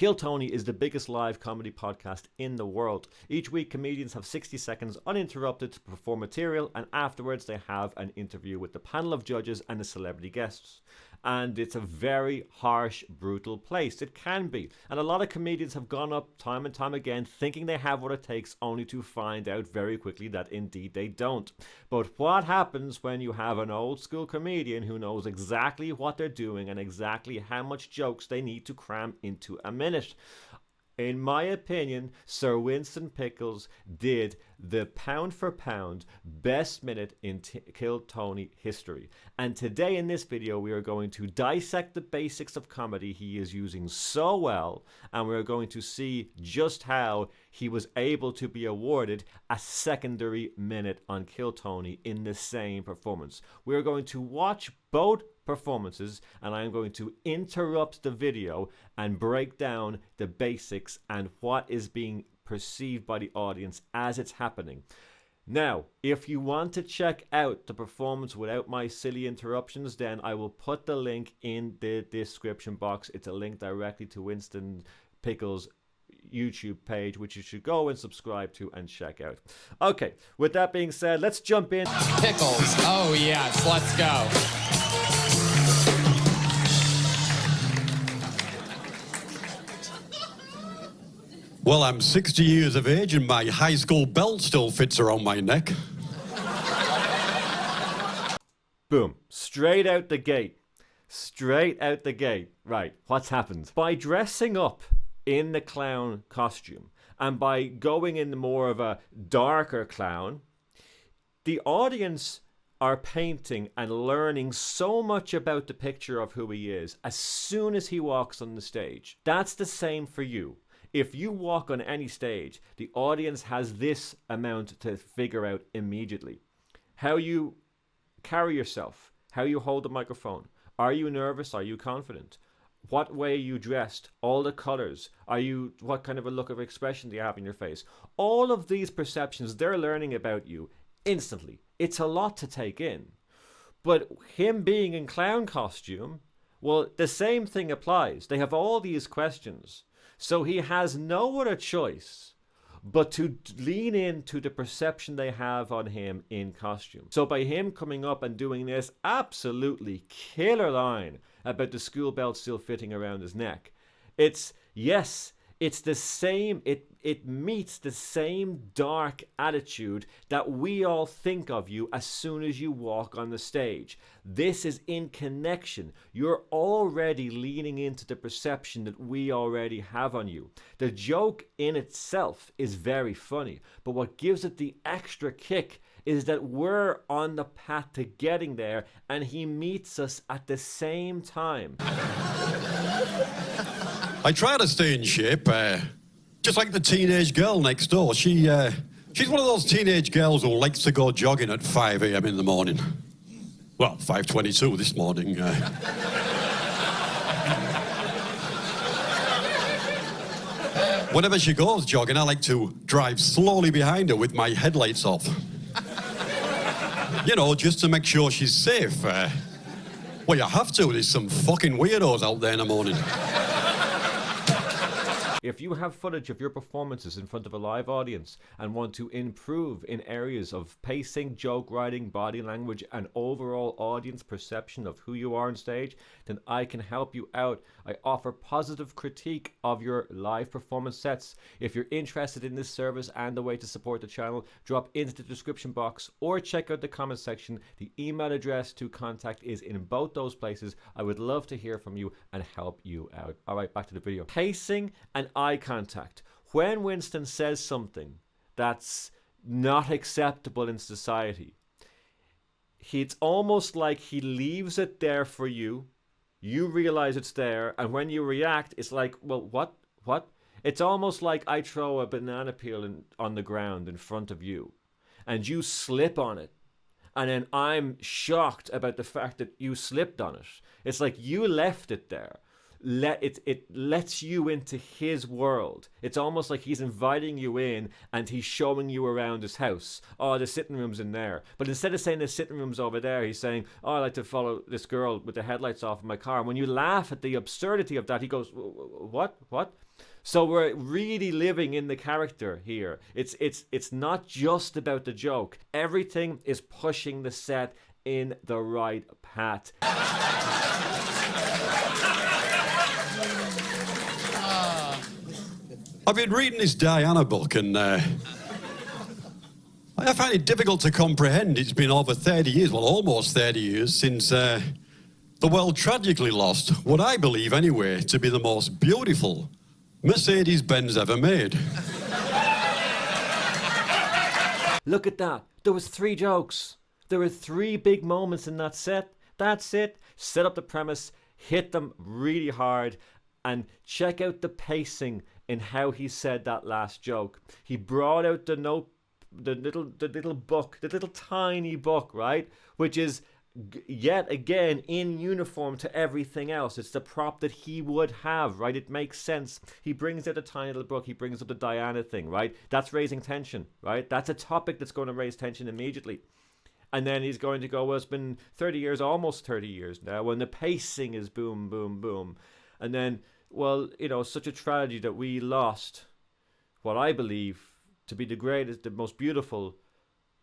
Kill Tony is the biggest live comedy podcast in the world. Each week, comedians have 60 seconds uninterrupted to perform material, and afterwards they have an interview with the panel of judges and the celebrity guests. And it's a very harsh, brutal place. It can be. And a lot of comedians have gone up time and time again thinking they have what it takes, only to find out very quickly that indeed they don't. But what happens when you have an old school comedian who knows exactly what they're doing and exactly how much jokes they need to cram into a minute? In my opinion, Sir Winston Pickles did the pound for pound best minute in Kill Tony history. And today in this video, we are going to dissect the basics of comedy he is using so well, and we're going to see just how he was able to be awarded a secondary minute on Kill Tony in the same performance. We're going to watch both performances, and I'm going to interrupt the video and break down the basics and what is being perceived by the audience as it's happening. Now, if you want to check out the performance without my silly interruptions, then I will put the link in the description box. It's a link directly to Winston Pickles' YouTube page, which you should go and subscribe to and check out. Okay, with that being said, let's jump in. Pickles. Oh yes, let's go. Well, I'm 60 years of age and my high school belt still fits around my neck. Boom. Straight out the gate. Straight out the gate. Right, what's happened? By dressing up in the clown costume and by going in more of a darker clown, the audience are painting and learning so much about the picture of who he is as soon as he walks on the stage. That's the same for you. If you walk on any stage, the audience has this amount to figure out immediately. How you carry yourself, how you hold the microphone. Are you nervous? Are you confident? What way are you dressed? All the colors. What kind of a look of expression do you have in your face? All of these perceptions, they're learning about you instantly. It's a lot to take in. But him being in clown costume, well, the same thing applies. They have all these questions. So he has no other choice but to lean into the perception they have on him in costume. So by him coming up and doing this absolutely killer line about the school belt still fitting around his neck, it's the same, it meets the same dark attitude that we all think of you as soon as you walk on the stage. This is in connection. You're already leaning into the perception that we already have on you. The joke in itself is very funny, but what gives it the extra kick is that we're on the path to getting there and he meets us at the same time. I try to stay in shape, just like the teenage girl next door. She's one of those teenage girls who likes to go jogging at 5 a.m. in the morning. Well, 5:22 this morning. Whenever she goes jogging, I like to drive slowly behind her with my headlights off. You know, just to make sure she's safe. Well, you have to. There's some fucking weirdos out there in the morning. If you have footage of your performances in front of a live audience and want to improve in areas of pacing, joke writing, body language, and overall audience perception of who you are on stage, then I can help you out. I offer positive critique of your live performance sets. If you're interested in this service and the way to support the channel, drop into the description box or check out the comment section. The email address to contact is in both those places. I would love to hear from you and help you out. All right, back to the video. Pacing and eye contact. When Winston says something that's not acceptable in society, it's almost like he leaves it there for you. You realize it's there, and when you react, it's like, well, what? It's almost like I throw a banana peel on the ground in front of you, and you slip on it, and then I'm shocked about the fact that you slipped on it. It's like you left it there. it lets you into his world. It's almost like he's inviting you in and he's showing you around his house. Oh, the sitting room's in there. But instead of saying the sitting room's over there, he's saying, oh, I like to follow this girl with the headlights off in my car. And when you laugh at the absurdity of that, he goes, what? So we're really living in the character here. It's not just about the joke. Everything is pushing the set in the right path. I've been reading this Diana book, and I find it difficult to comprehend. It's been over 30 years, well, almost 30 years, since the world tragically lost what I believe, anyway, to be the most beautiful Mercedes-Benz ever made. Look at that. There was 3 jokes. There were 3 big moments in that set. That's it. Set up the premise, hit them really hard, and check out the pacing in how he said that last joke. He brought out the little book, the little tiny book, right? Which is yet again in uniform to everything else. It's the prop that he would have, right? It makes sense. He brings out a tiny little book. He brings up the Diana thing, right? That's raising tension, right? That's a topic that's going to raise tension immediately. And then he's going to go, well, it's been 30 years, almost 30 years now, when the pacing is boom, boom, boom. And then, well, you know, such a tragedy that we lost what I believe to be the greatest, the most beautiful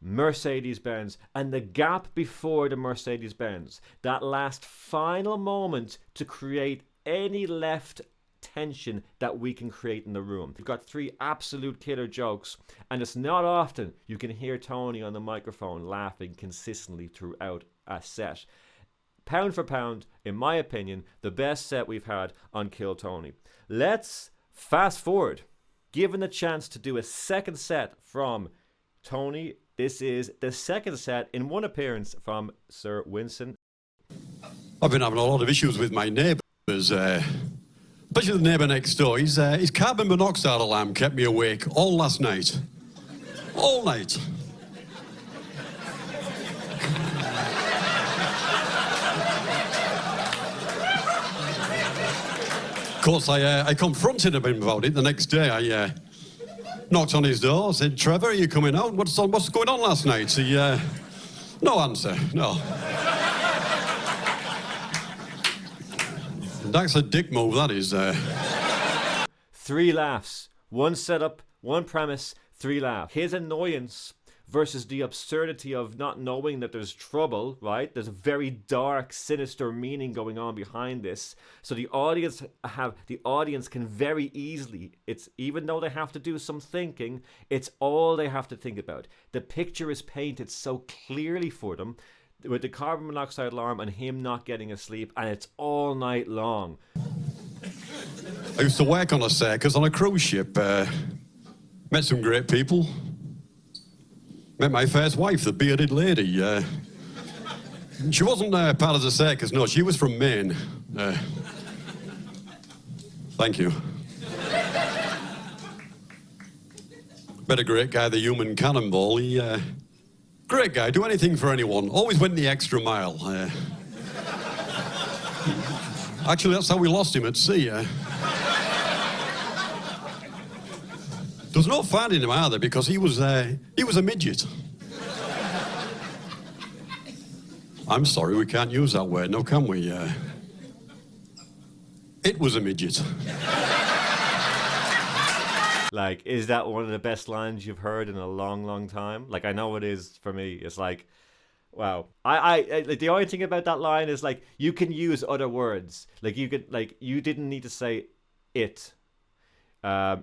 Mercedes-Benz, and the gap before the Mercedes-Benz, that last final moment to create any left tension that we can create in the room. We've got 3 absolute killer jokes, and it's not often you can hear Tony on the microphone laughing consistently throughout a set. Pound for pound, in my opinion, the best set we've had on Kill Tony. Let's fast forward. Given the chance to do a second set from Tony, this is the second set in one appearance from Sir Winston. I've been having a lot of issues with my neighbours, especially the neighbour next door. His carbon monoxide alarm kept me awake all last night. All night. Of course, I confronted him about it the next day. I knocked on his door, said, Trevor, are you coming out? What's going on last night? He, no answer, no. That's a dick move, that is. 3 laughs. 1 setup, 1 premise, 3 laughs. His annoyance versus the absurdity of not knowing that there's trouble, right? There's a very dark, sinister meaning going on behind this. So the audience can very easily, it's even though they have to do some thinking, it's all they have to think about. The picture is painted so clearly for them with the carbon monoxide alarm and him not getting asleep, and it's all night long. I used to work on a circus on a cruise ship. Met some great people. Met my first wife, the bearded lady. She wasn't part of the circus, no, she was from Maine. Thank you. Met a great guy, the human cannonball. He, great guy, do anything for anyone. Always went the extra mile. Actually, that's how we lost him at sea. There was no finding him either because he was a midget. I'm sorry, we can't use that word, no, can we? It was a midget. Like, is that one of the best lines you've heard in a long, long time? Like, I know it is for me. It's like, wow. I the only thing about that line is, like, you can use other words. Like, you didn't need to say it.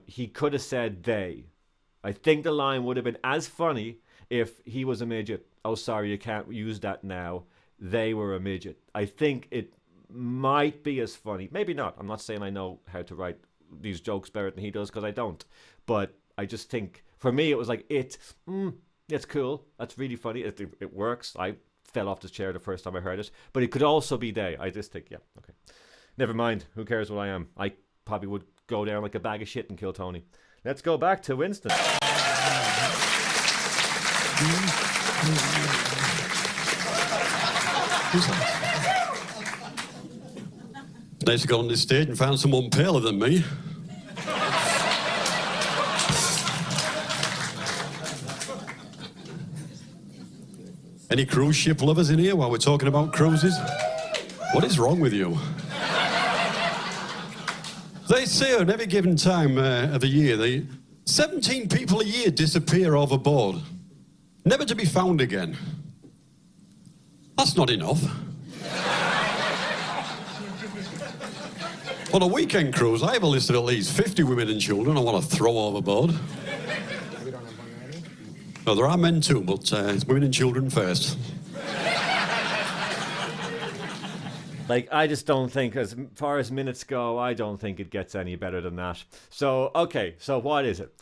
He could have said they. I think the line would have been as funny if he was a midget. Oh, sorry, you can't use that now. They were a midget. I think it might be as funny. Maybe not. I'm not saying I know how to write these jokes better than he does, because I don't. But I just think, for me, it was like, it's cool. That's really funny. It works. I fell off the chair the first time I heard it. But it could also be they. I just think, yeah, okay. Never mind. Who cares what I am? I probably would go down like a bag of shit and kill Tony. Let's go back to Winston. Nice to go on this stage and found someone paler than me. Any cruise ship lovers in here while we're talking about cruises? What is wrong with you? They say at every given time of the year, 17 people a year disappear overboard, never to be found again. That's not enough. On a weekend cruise, I have a list of at least 50 women and children I want to throw overboard. No, there are men too, but it's women and children first. Like, I just don't think, as far as minutes go, I don't think it gets any better than that. So, okay, so what is it?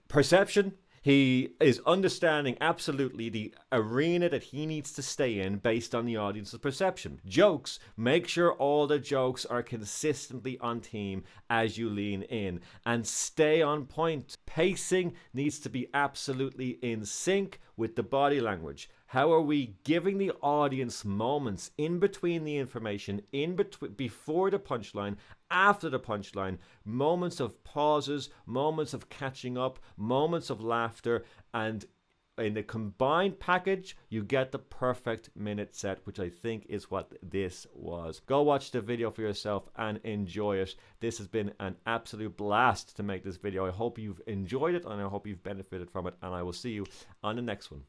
Perception. He is understanding absolutely the arena that he needs to stay in based on the audience's perception. Jokes, make sure all the jokes are consistently on theme as you lean in and stay on point. Pacing needs to be absolutely in sync with the body language. How are we giving the audience moments in between the information, before the punchline, after the punchline, moments of pauses, moments of catching up, moments of laughter, and in the combined package, you get the perfect minute set, which I think is what this was. Go watch the video for yourself and enjoy it. This has been an absolute blast to make this video. I hope you've enjoyed it and I hope you've benefited from it, and I will see you on the next one.